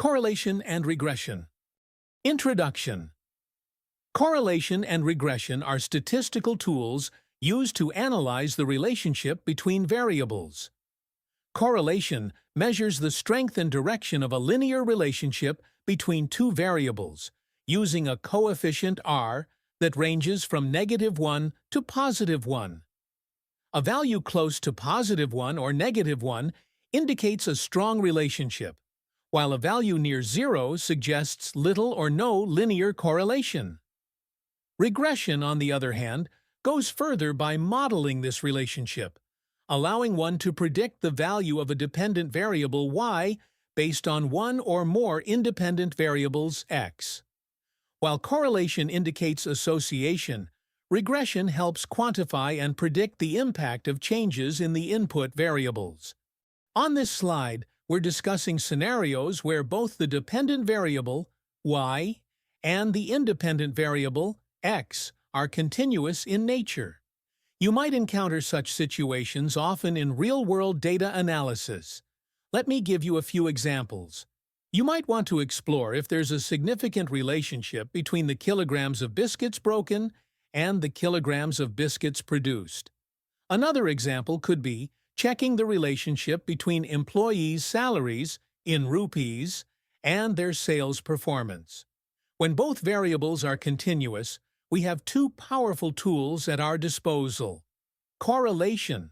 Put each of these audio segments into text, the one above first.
Correlation and regression. Introduction. Correlation and regression are statistical tools used to analyze the relationship between variables. Correlation measures the strength and direction of a linear relationship between two variables, using a coefficient r that ranges from -1 to +1. A value close to +1 or -1 indicates a strong relationship, while a value near 0 suggests little or no linear correlation. Regression, on the other hand, goes further by modeling this relationship, allowing one to predict the value of a dependent variable y based on one or more independent variables x. While correlation indicates association, regression helps quantify and predict the impact of changes in the input variables. On this slide, we're discussing scenarios where both the dependent variable, y, and the independent variable, x, are continuous in nature. You might encounter such situations often in real-world data analysis. Let me give you a few examples. You might want to explore if there's a significant relationship between the kilograms of biscuits broken and the kilograms of biscuits produced. Another example could be checking the relationship between employees' salaries in rupees and their sales performance. When both variables are continuous, we have two powerful tools at our disposal. Correlation.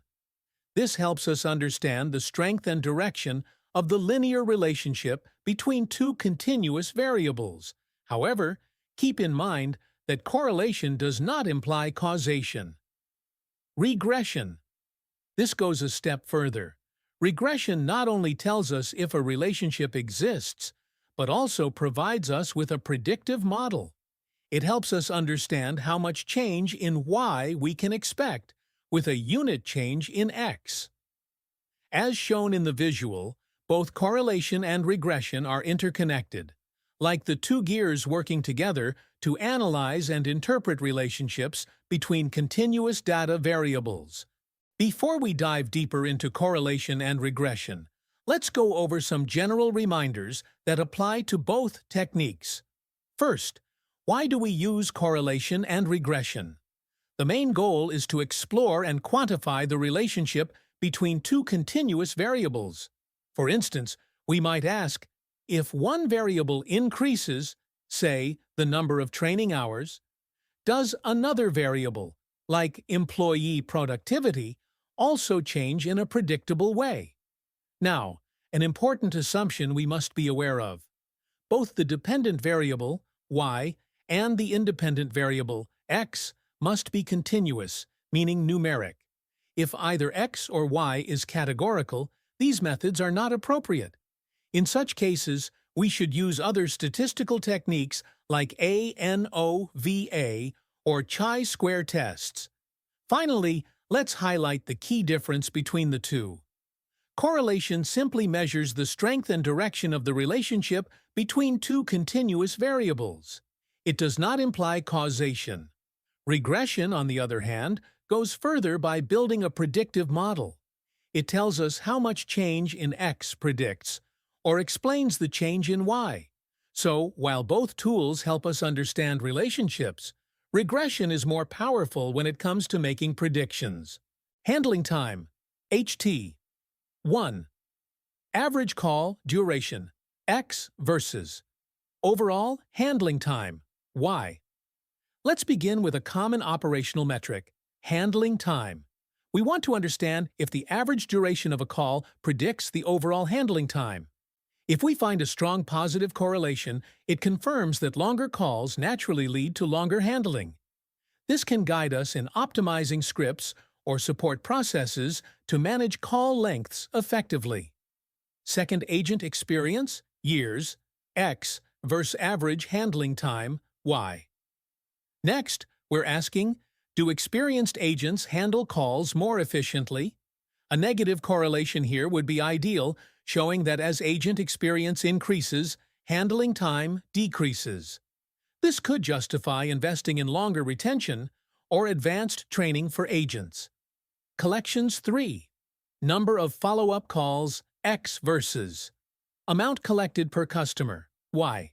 This helps us understand the strength and direction of the linear relationship between two continuous variables. However, keep in mind that correlation does not imply causation. Regression. This goes a step further. Regression not only tells us if a relationship exists, but also provides us with a predictive model. It helps us understand how much change in y we can expect, with a unit change in x. As shown in the visual, both correlation and regression are interconnected, like the two gears working together to analyze and interpret relationships between continuous data variables. Before we dive deeper into correlation and regression, let's go over some general reminders that apply to both techniques. First, why do we use correlation and regression? The main goal is to explore and quantify the relationship between two continuous variables. For instance, we might ask, if one variable increases, say, the number of training hours, does another variable, like employee productivity, also change in a predictable way? Now, an important assumption we must be aware of. Both the dependent variable, y, and the independent variable, x, must be continuous, meaning numeric. If either x or y is categorical, these methods are not appropriate. In such cases, we should use other statistical techniques like ANOVA or chi-square tests. Finally, let's highlight the key difference between the two. Correlation simply measures the strength and direction of the relationship between two continuous variables. It does not imply causation. Regression, on the other hand, goes further by building a predictive model. It tells us how much change in x predicts, or explains the change in y. So, while both tools help us understand relationships, regression is more powerful when it comes to making predictions. Handling time, HT. 1. Average call duration, x versus overall handling time, y. Let's begin with a common operational metric, handling time. We want to understand if the average duration of a call predicts the overall handling time. If we find a strong positive correlation, it confirms that longer calls naturally lead to longer handling. This can guide us in optimizing scripts or support processes to manage call lengths effectively. Second, agent experience, years, x, versus average handling time, y. Next, we're asking, do experienced agents handle calls more efficiently? A negative correlation here would be ideal, showing that as agent experience increases, handling time decreases. This could justify investing in longer retention or advanced training for agents. Collections 3. Number of follow-up calls, x versus Amount collected per customer, Y.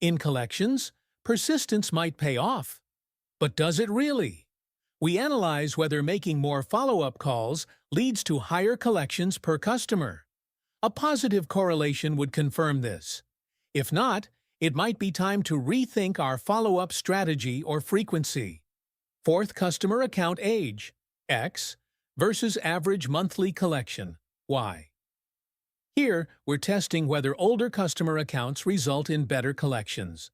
In collections, persistence might pay off. But does it really? We analyze whether making more follow-up calls leads to higher collections per customer. A positive correlation would confirm this. If not, it might be time to rethink our follow-up strategy or frequency. Fourth customer account age, X, versus average monthly collection, Y. Here, we're testing whether older customer accounts result in better collections.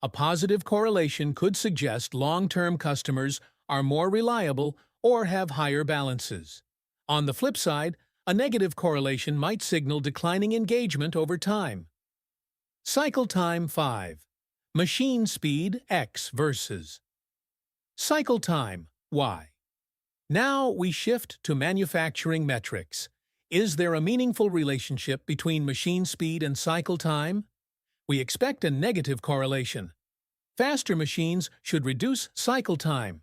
A positive correlation could suggest long-term customers are more reliable or have higher balances. On the flip side, a negative correlation might signal declining engagement over time. Cycle time 5. Machine speed X versus cycle time Y. Now we shift to manufacturing metrics. Is there a meaningful relationship between machine speed and cycle time? We expect a negative correlation. Faster machines should reduce cycle time.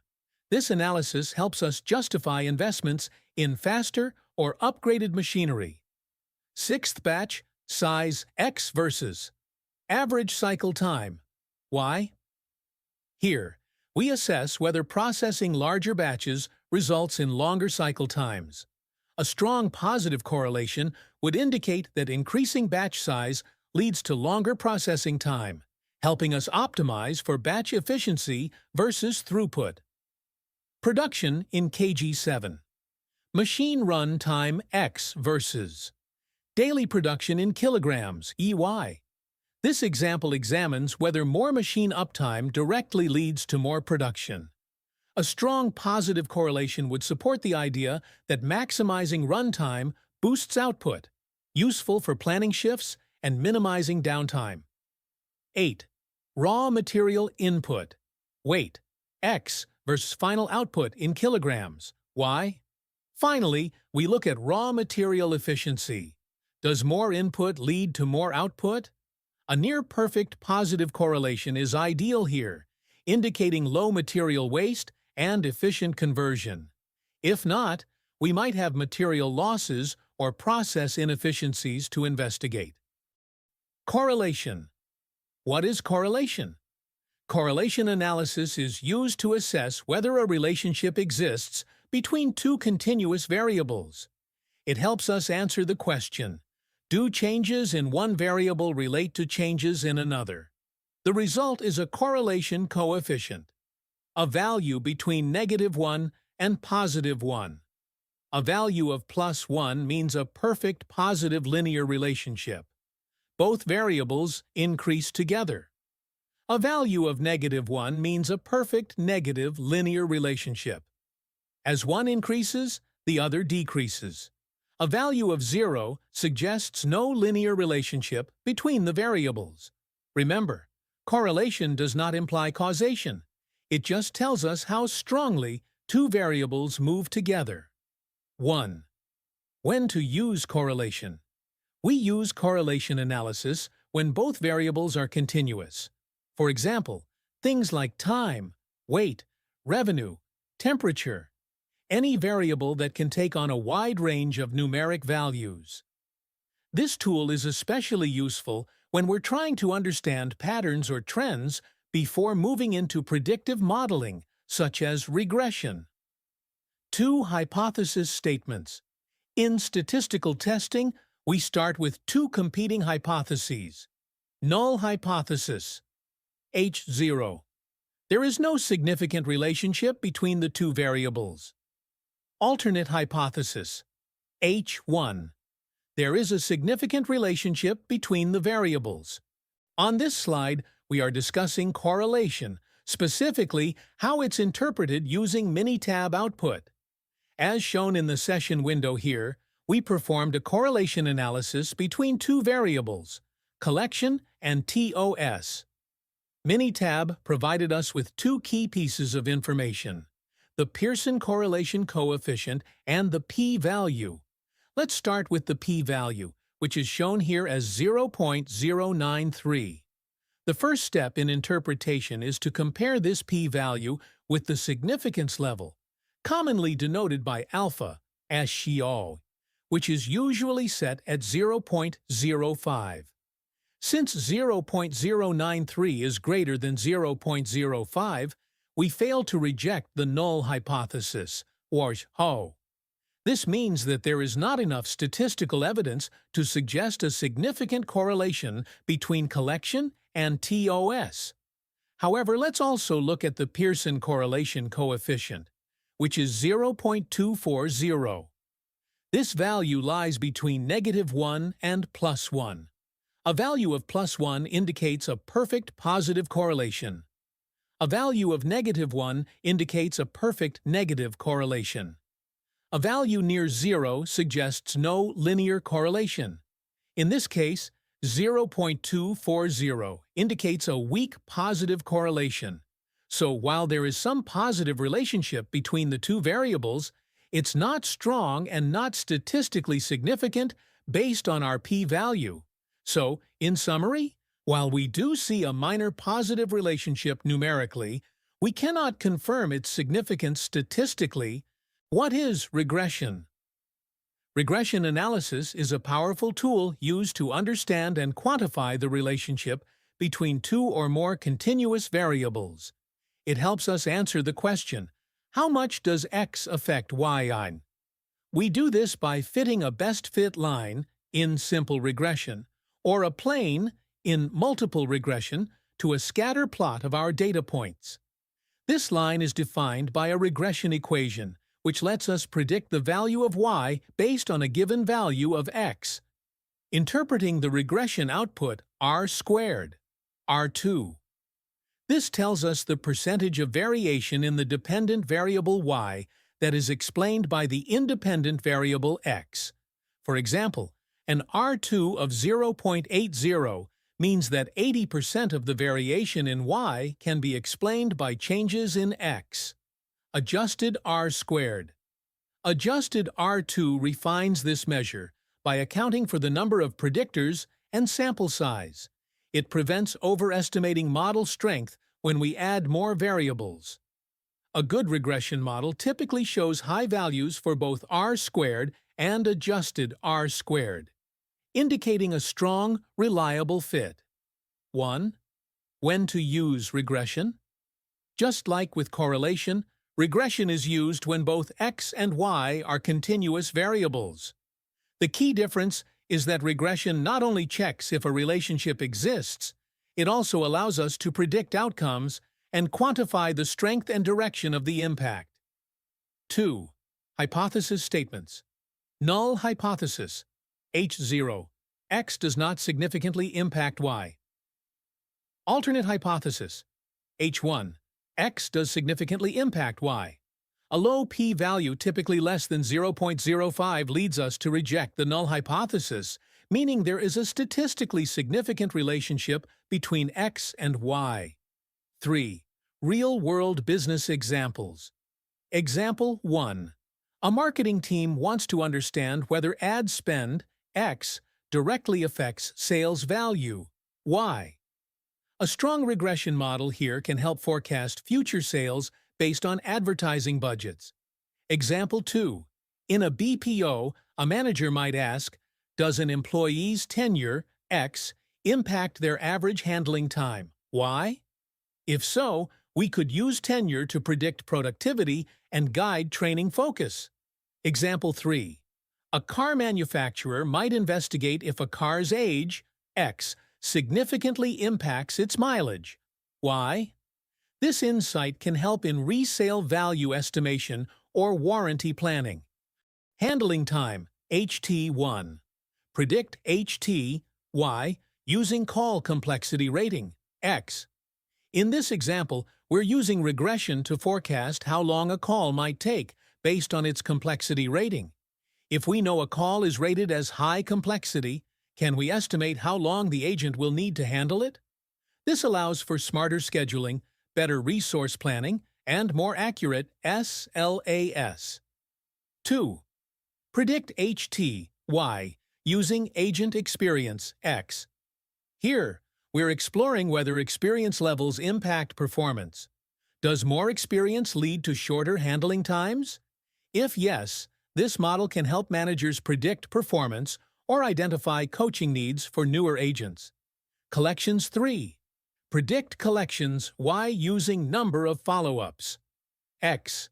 This analysis helps us justify investments in faster or upgraded machinery. Sixth batch, size X versus average cycle time, Y. Here, we assess whether processing larger batches results in longer cycle times. A strong positive correlation would indicate that increasing batch size leads to longer processing time, helping us optimize for batch efficiency versus throughput. Production in kg7. Machine run time X versus daily production in kilograms, EY. This example examines whether more machine uptime directly leads to more production. A strong positive correlation would support the idea that maximizing runtime boosts output, useful for planning shifts and minimizing downtime. 8. Raw material input, weight, X versus final output in kilograms, Y. Finally, we look at raw material efficiency. Does more input lead to more output? A near-perfect positive correlation is ideal here, indicating low material waste and efficient conversion. If not, we might have material losses or process inefficiencies to investigate. Correlation. What is correlation? Correlation analysis is used to assess whether a relationship exists between two continuous variables. It helps us answer the question, do changes in one variable relate to changes in another? The result is a correlation coefficient, a value between -1 and +1. A value of +1 means a perfect positive linear relationship. Both variables increase together. A value of -1 means a perfect negative linear relationship. As one increases, the other decreases. A value of 0 suggests no linear relationship between the variables. Remember, correlation does not imply causation. It just tells us how strongly two variables move together. 1. When to use correlation. We use correlation analysis when both variables are continuous. For example, things like time, weight, revenue, temperature, any variable that can take on a wide range of numeric values. This tool is especially useful when we're trying to understand patterns or trends before moving into predictive modeling, such as regression. 2 hypothesis statements. In statistical testing, we start with 2 competing hypotheses. Null hypothesis, H0. There is no significant relationship between the two variables. Alternate hypothesis, H1. There is a significant relationship between the variables. On this slide, we are discussing correlation, specifically how it's interpreted using Minitab output. As shown in the session window here, we performed a correlation analysis between two variables, collection and TOS. Minitab provided us with 2 key pieces of information, the Pearson correlation coefficient and the p-value. Let's start with the p-value, which is shown here as 0.093. The first step in interpretation is to compare this p-value with the significance level, commonly denoted by alpha, as Xiao. which is usually set at 0.05. Since 0.093 is greater than 0.05, we fail to reject the null hypothesis, or HO. This means that there is not enough statistical evidence to suggest a significant correlation between collection and TOS. However, let's also look at the Pearson correlation coefficient, which is 0.240. This value lies between -1 and +1. A value of +1 indicates a perfect positive correlation. A value of -1 indicates a perfect negative correlation. A value near 0 suggests no linear correlation. In this case, 0.240 indicates a weak positive correlation. So while there is some positive relationship between the two variables, it's not strong and not statistically significant based on our p-value. So, in summary, while we do see a minor positive relationship numerically, we cannot confirm its significance statistically. What is regression? Regression analysis is a powerful tool used to understand and quantify the relationship between two or more continuous variables. It helps us answer the question, how much does X affect Y? We do this by fitting a best fit line, in simple regression, or a plane, in multiple regression, to a scatter plot of our data points. This line is defined by a regression equation, which lets us predict the value of Y based on a given value of X. Interpreting the regression output R², R2. This tells us the percentage of variation in the dependent variable Y that is explained by the independent variable X. For example, an R2 of 0.80 means that 80% of the variation in Y can be explained by changes in X. Adjusted R². Adjusted R2 refines this measure by accounting for the number of predictors and sample size. It prevents overestimating model strength when we add more variables. A good regression model typically shows high values for both R² and adjusted R², indicating a strong, reliable fit. 1. When to use regression? Just like with correlation, regression is used when both X and Y are continuous variables. The key difference is that regression not only checks if a relationship exists, it also allows us to predict outcomes and quantify the strength and direction of the impact. 2. Hypothesis statements. Null hypothesis. H0. X does not significantly impact Y. Alternate hypothesis. H1. X does significantly impact Y. A low p-value, typically less than 0.05, leads us to reject the null hypothesis, meaning there is a statistically significant relationship between X and Y. 3. Real-world business examples. Example 1. A marketing team wants to understand whether ad spend, X, directly affects sales value, Y. A strong regression model here can help forecast future sales based on advertising budgets. Example 2. In a BPO, a manager might ask, does an employee's tenure, X, impact their average handling time, Y? If so, we could use tenure to predict productivity and guide training focus. Example 3. A car manufacturer might investigate if a car's age, X, significantly impacts its mileage. Why? This insight can help in resale value estimation or warranty planning. Handling time, HT1. Predict HT, Y, using call complexity rating, X. In this example, we're using regression to forecast how long a call might take based on its complexity rating. If we know a call is rated as high complexity, can we estimate how long the agent will need to handle it? This allows for smarter scheduling, better resource planning, and more accurate SLAS. 2. Predict HT, Y, using agent experience, X. Here, we're exploring whether experience levels impact performance. Does more experience lead to shorter handling times? If yes, This model can help managers predict performance or identify coaching needs for newer agents. Collections 3. Predict collections Y using number of follow-ups. X.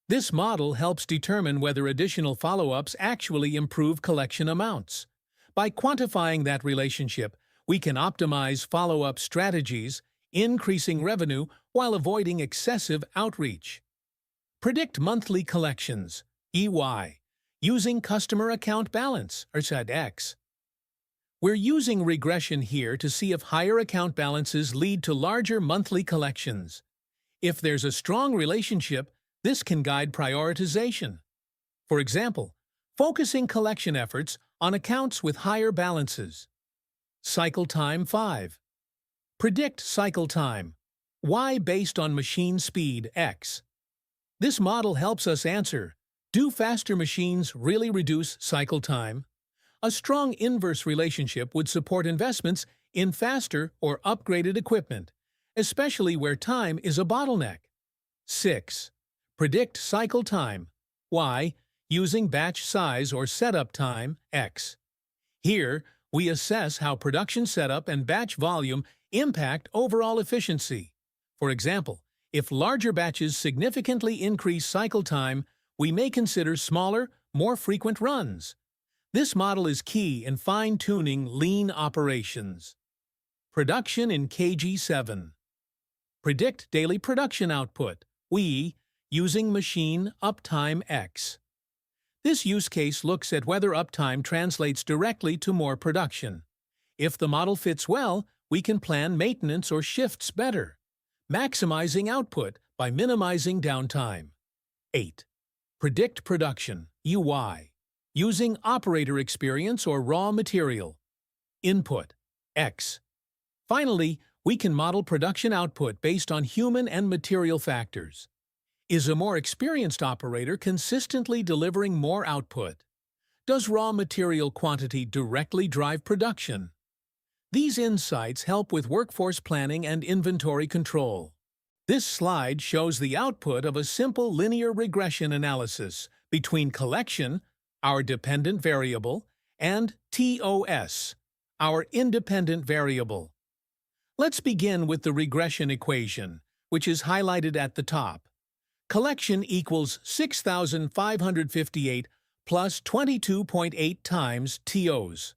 This model helps determine whether additional follow-ups actually improve collection amounts. By quantifying that relationship, we can optimize follow-up strategies, increasing revenue while avoiding excessive outreach. Predict monthly collections, EY, using customer account balance, or X. We're using regression here to see if higher account balances lead to larger monthly collections. If there's a strong relationship, this can guide prioritization. For example, focusing collection efforts on accounts with higher balances. Cycle time 5. Predict cycle time, Y based on machine speed, X. This model helps us answer, do faster machines really reduce cycle time? A strong inverse relationship would support investments in faster or upgraded equipment, especially where time is a bottleneck. 6. Predict cycle time, Y, using batch size or setup time, X. Here, we assess how production setup and batch volume impact overall efficiency. For example, if larger batches significantly increase cycle time, we may consider smaller, more frequent runs. This model is key in fine-tuning lean operations. Production in KG7. Predict daily production output, WE, using machine uptime X. This use case looks at whether uptime translates directly to more production. If the model fits well, we can plan maintenance or shifts better, maximizing output by minimizing downtime. 8. Predict production, UI, using operator experience or raw material. Input, X. Finally, we can model production output based on human and material factors. Is a more experienced operator consistently delivering more output? Does raw material quantity directly drive production? These insights help with workforce planning and inventory control. This slide shows the output of a simple linear regression analysis between collection, our dependent variable, and TOS, our independent variable. Let's begin with the regression equation, which is highlighted at the top. Collection equals 6,558 plus 22.8 times TOs.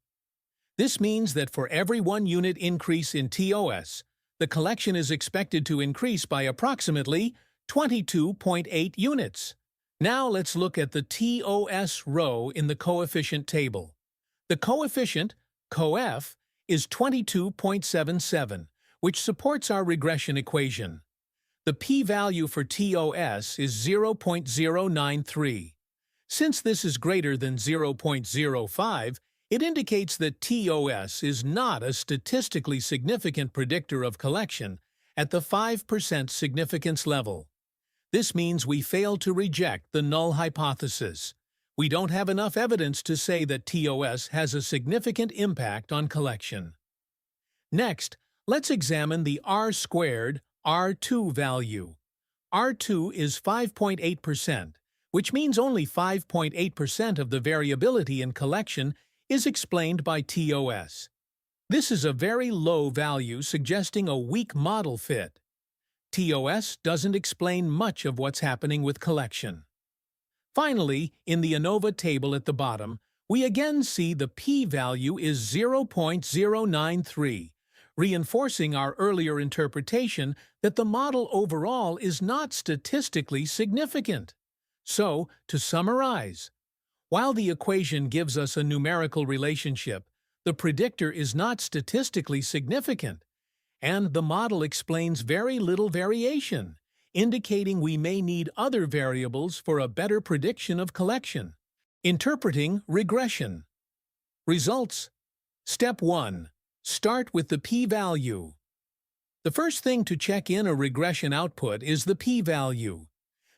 This means that for every 1 unit increase in TOS, the collection is expected to increase by approximately 22.8 units. Now let's look at the TOS row in the coefficient table. The coefficient, COEF, is 22.77, which supports our regression equation. The p-value for TOS is 0.093. Since this is greater than 0.05, it indicates that TOS is not a statistically significant predictor of collection at the 5% significance level. This means we fail to reject the null hypothesis. We don't have enough evidence to say that TOS has a significant impact on collection. Next, let's examine the R-squared R2 value. R2 is 5.8%, which means only 5.8% of the variability in collection is explained by TOS. This is a very low value suggesting a weak model fit. TOS doesn't explain much of what's happening with collection. Finally, in the ANOVA table at the bottom, we again see the p-value is 0.093, reinforcing our earlier interpretation that the model overall is not statistically significant. So, to summarize, while the equation gives us a numerical relationship, the predictor is not statistically significant, and the model explains very little variation, indicating we may need other variables for a better prediction of collection. Interpreting regression. Results. Step 1. Start with the p-value. The first thing to check in a regression output is the p-value.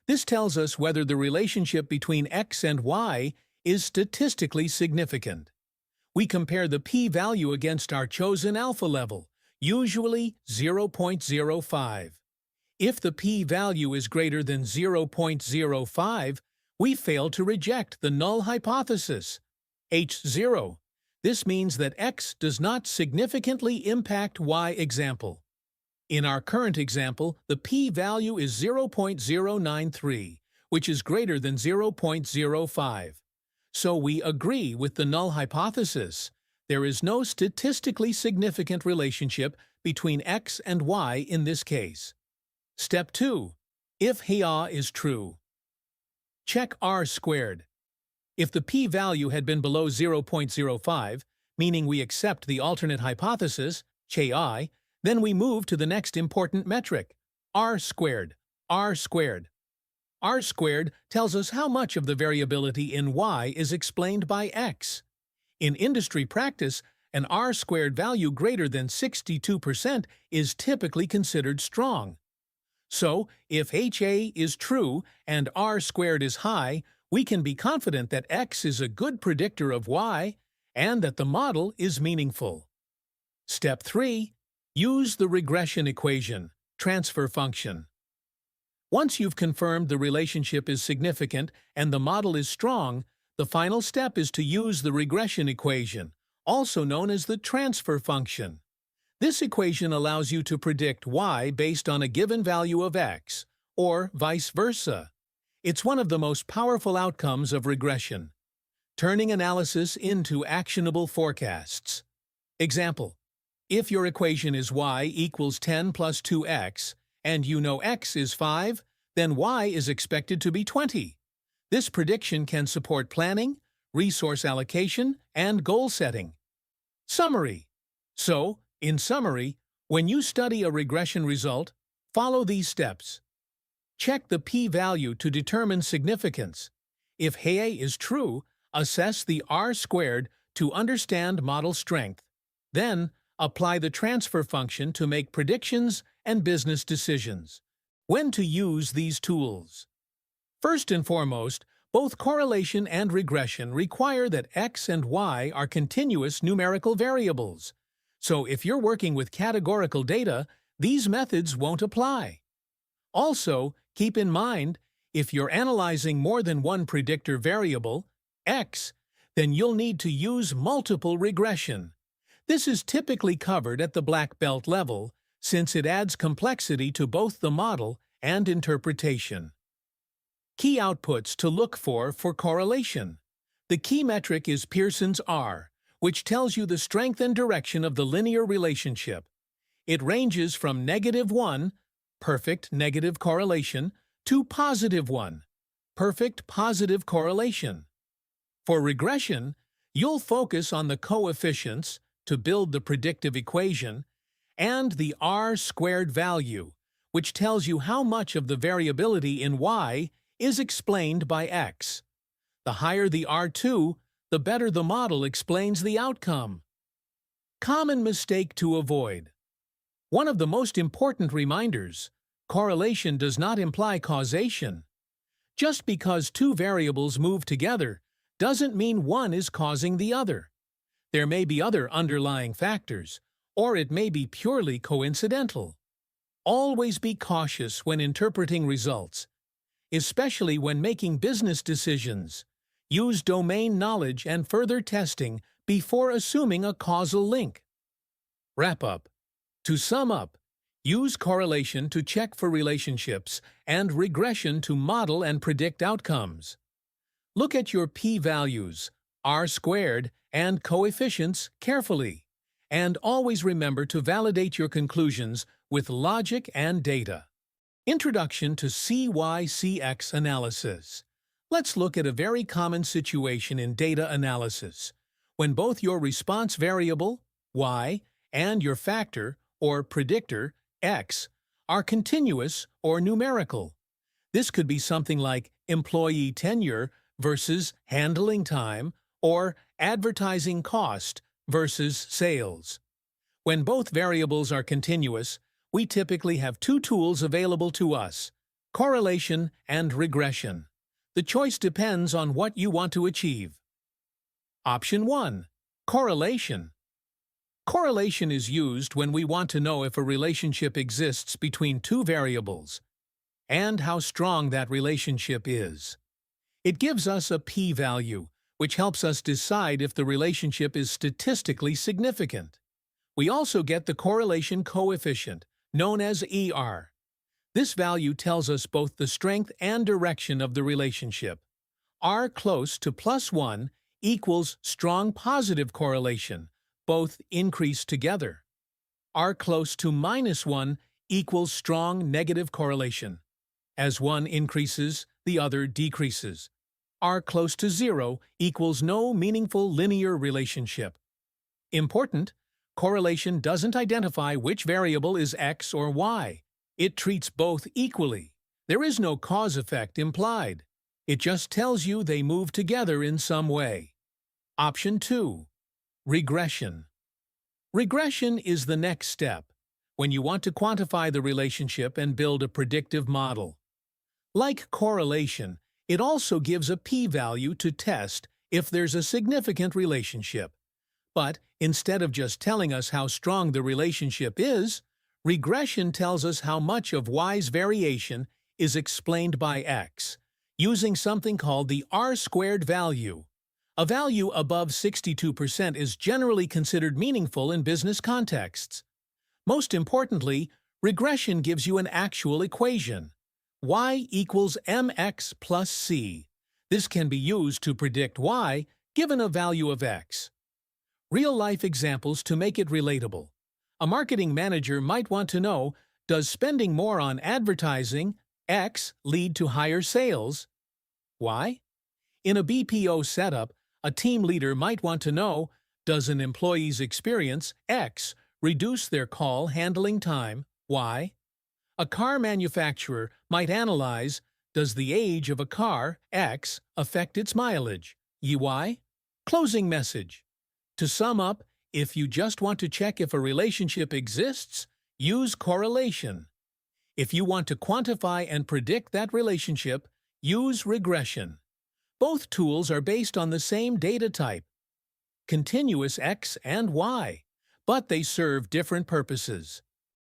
This tells us whether the relationship between x and y is statistically significant. We compare the p-value against our chosen alpha level, usually 0.05. If the p-value is greater than 0.05, we fail to reject the null hypothesis, H0. This means that X does not significantly impact Y. Example. In our current example, the p-value is 0.093, which is greater than 0.05. So we agree with the null hypothesis. There is no statistically significant relationship between X and Y in this case. Step 2. If HA is true. Check R squared. If the p-value had been below 0.05, meaning we accept the alternate hypothesis, HI, then we move to the next important metric, R squared. R squared. R squared tells us how much of the variability in Y is explained by X. In industry practice, an R squared value greater than 62% is typically considered strong. So, if HA is true and R squared is high, we can be confident that X is a good predictor of Y and that the model is meaningful. Step 3. Use the regression equation, transfer function. Once you've confirmed the relationship is significant and the model is strong, the final step is to use the regression equation, also known as the transfer function. This equation allows you to predict Y based on a given value of X, or vice versa. It's one of the most powerful outcomes of regression, turning analysis into actionable forecasts. Example: if your equation is Y equals 10 plus 2X, and you know X is 5, then Y is expected to be 20. This prediction can support planning, resource allocation, and goal setting. Summary. So, in summary, when you study a regression result, follow these steps. Check the p-value to determine significance. If HA is true, assess the R squared to understand model strength. Then, apply the transfer function to make predictions and business decisions. When to use these tools? First and foremost, both correlation and regression require that X and Y are continuous numerical variables. So if you're working with categorical data, these methods won't apply. Also, keep in mind, if you're analyzing more than one predictor variable, X, then you'll need to use multiple regression. This is typically covered at the black belt level, since it adds complexity to both the model and interpretation. Key outputs to look for correlation. The key metric is Pearson's R, which tells you the strength and direction of the linear relationship. It ranges from -1, perfect negative correlation, to +1, perfect positive correlation. For regression, you'll focus on the coefficients to build the predictive equation and the R squared value, which tells you how much of the variability in Y is explained by X. The higher the R2, the better the model explains the outcome. Common mistake to avoid. One of the most important reminders: correlation does not imply causation. Just because two variables move together doesn't mean one is causing the other. There may be other underlying factors, or it may be purely coincidental. Always be cautious when interpreting results, especially when making business decisions. Use domain knowledge and further testing before assuming a causal link. Wrap up. To sum up, use correlation to check for relationships and regression to model and predict outcomes. Look at your p-values, R squared, and coefficients carefully, and always remember to validate your conclusions with logic and data. Introduction to CY/CX analysis. Let's look at a very common situation in data analysis, when both your response variable, Y, and your factor, or predictor, X, are continuous or numerical. This could be something like employee tenure versus handling time, or advertising cost versus sales. When both variables are continuous, we typically have two tools available to us: correlation and regression. The choice depends on what you want to achieve. Option 1. Correlation. Correlation is used when we want to know if a relationship exists between two variables and how strong that relationship is. It gives us a p-value, which helps us decide if the relationship is statistically significant. We also get the correlation coefficient, known as ER. This value tells us both the strength and direction of the relationship. R close to +1 equals strong positive correlation, both increase together. R close to -1 equals strong negative correlation. As one increases, the other decreases. R close to 0 equals no meaningful linear relationship. Important, correlation doesn't identify which variable is X or Y. It treats both equally. There is no cause-effect implied. It just tells you they move together in some way. Option 2. Regression. Regression is the next step, when you want to quantify the relationship and build a predictive model. Like correlation, it also gives a p-value to test if there's a significant relationship. But instead of just telling us how strong the relationship is, regression tells us how much of Y's variation is explained by X, using something called the R-squared value. A value above 62% is generally considered meaningful in business contexts. Most importantly, regression gives you an actual equation. Y equals mx plus c. This can be used to predict Y given a value of X. Real-life examples to make it relatable. A marketing manager might want to know, does spending more on advertising, X, lead to higher sales? Y? In a BPO setup, a team leader might want to know, does an employee's experience, X, reduce their call handling time, Y? A car manufacturer might analyze, does the age of a car, X, affect its mileage, Y? Closing message. To sum up, if you just want to check if a relationship exists, use correlation. If you want to quantify and predict that relationship, use regression. Both tools are based on the same data type, continuous X and Y, but they serve different purposes.